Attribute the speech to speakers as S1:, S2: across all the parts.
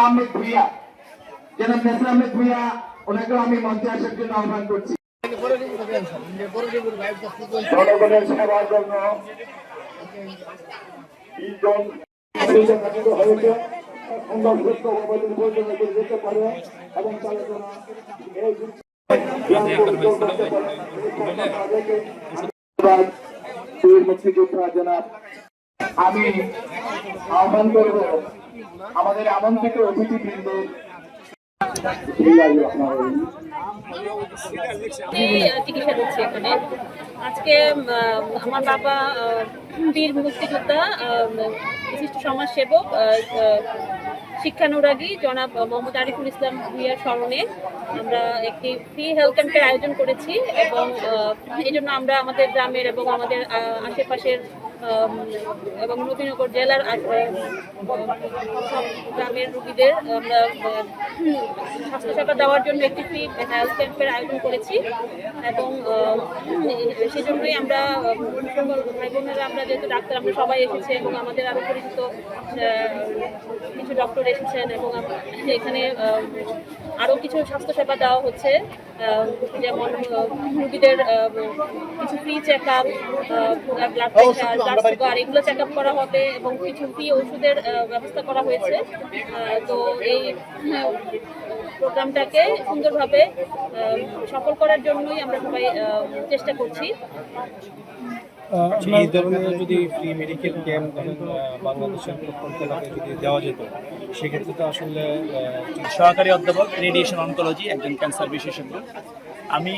S1: আহমেদ ভুইয়া, জনাব নেসর আহমেদ ভুইয়া, ওনাকেও আমি মঞ্চে আসার জন্য আহ্বান করছি। জনগণের সেবার জন্য যেতে পারে এবং মুক্তিযোদ্ধা জনাব আমি আহ্বান করব আমাদের আমন্ত্রিত অতিথিবৃন্দ।
S2: চিকিৎসা করছি এখানে। আজকে আমার বাবা বীর মুক্তিযোদ্ধা, বিশিষ্ট সমাজসেবক, শিক্ষানুরাগী জনাব মোহাম্মদ আরিফুল ইসলাম ভুইয়ার স্মরণে আমরা একটি ফ্রি হেলথ ক্যাম্পের আয়োজন করেছি এবং এই জন্য আমরা আমাদের গ্রামের এবং আমাদের আশেপাশের এবং নবীনগর জেলার সব গ্রামের রোগীদের আমরা স্বাস্থ্যসেবা দেওয়ার জন্য একটি ফ্রি হেলথ ক্যাম্পের আয়োজন করেছি এবং সেজন্যই আমরা ভাই বোনেরা, আমরা যেহেতু ডাক্তার, আমরা সবাই এসেছি এবং আমাদের আরও পরিচিত কিছু ডক্টর এসেছেন এবং এখানে আরও কিছু স্বাস্থ্যসেবা দেওয়া হচ্ছে, যেমন রোগীদের কিছু free check up, blood pressure, blood sugar, এগুলো চেক আপ করা হবে এবং কিছু ফ্রি ওষুধের ব্যবস্থা করা হয়েছে। তো এই প্রোগ্রামটাকে সুন্দরভাবে সফল করার জন্যই আমরা সবাই চেষ্টা করছি।
S3: এই ধরনের যদি ফ্রি মেডিকেল ক্যাম্প বাংলাদেশের প্রত্যন্ত এলাকায় যদি দেওয়া যেত, সেক্ষেত্রে তো আসলে
S4: সহকারী অধ্যাপক, রেডিয়েশন অনকোলজি, একজন ক্যান্সার বিশেষজ্ঞ। আমি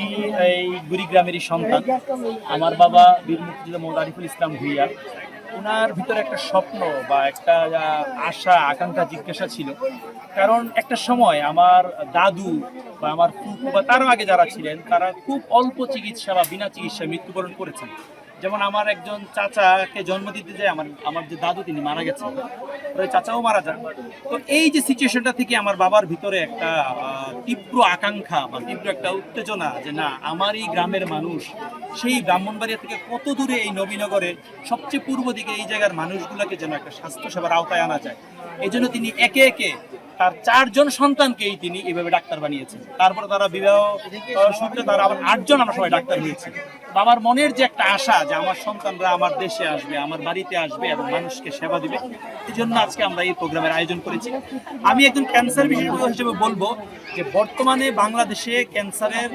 S4: এই গুড়িগ্রামেরই সন্তান। আমার বাবা বীর মুক্তিযোদ্ধা মোহাম্মদ আরিফুল ইসলাম ভুইয়া, ওনার ভিতরে একটা স্বপ্ন বা একটা আশা আকাঙ্ক্ষা জিজ্ঞাসা ছিল। কারণ একটা সময় আমার দাদু বা আমার ফুফু বা তারও আগে যারা ছিলেন, তারা খুব অল্প চিকিৎসা বা বিনা চিকিৎসায় মৃত্যুবরণ করেছেন। যেমন আমার একজন চাচাকে জন্ম দিতে যায় আমার যে দাদু, তিনি মারা গেছেন, চাচাও মারা যান। তো এই যে সিচুয়েশনটা থেকে আমার বাবার ভিতরে একটা তীব্র আকাঙ্ক্ষা বা তীব্র একটা উত্তেজনা যে না, আমার এই গ্রামের মানুষ সেই ব্রাহ্মণবাড়িয়া থেকে কত দূরে এই নবীনগরে সবচেয়ে পূর্ব দিকে এই জায়গার মানুষগুলোকে যেন একটা স্বাস্থ্যসেবার আওতায় আনা যায়। এই জন্য তিনি একে একে তার 4 জন সন্তানকেই তিনি এভাবে ডাক্তার বানিয়েছেন। তারপরে তারা বিবাহ সূত্রে তারা আবার 8 জন আমরা সবাই ডাক্তার হয়েছি। বাবার মনের যে একটা আশা যে আমার সন্তানরা আমার দেশে আসবে, আমার বাড়িতে আসবে এবং মানুষকে সেবা দিবে, এই জন্য আজকে আমরা এই প্রোগ্রামের আয়োজন করেছি। আমি একজন ক্যান্সার বিশেষজ্ঞ হিসেবে বলবো যে বর্তমানে বাংলাদেশে ক্যান্সারের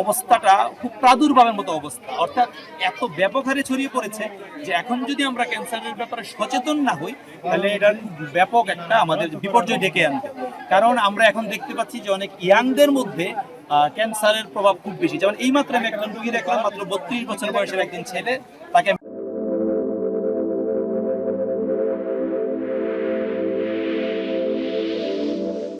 S4: অবস্থাটা খুব প্রাদুর্ভাবের মতো অবস্থা, অর্থাৎ এত ব্যাপক হারে ছড়িয়ে পড়েছে যে এখন যদি আমরা ক্যান্সারের ব্যাপারে সচেতন না হই, তাহলে এটার ব্যাপক একটা আমাদের বিপর্যয় ডেকে আনবে। কারণ আমরা এখন দেখতে পাচ্ছি যে অনেক ইয়াংদের মধ্যে ক্যান্সারের প্রভাব খুব বেশি। যেমন এইমাত্র আমি একজন রোগী দেখলাম, মাত্র 32 বছর বয়সের একজন ছেলে, তাকে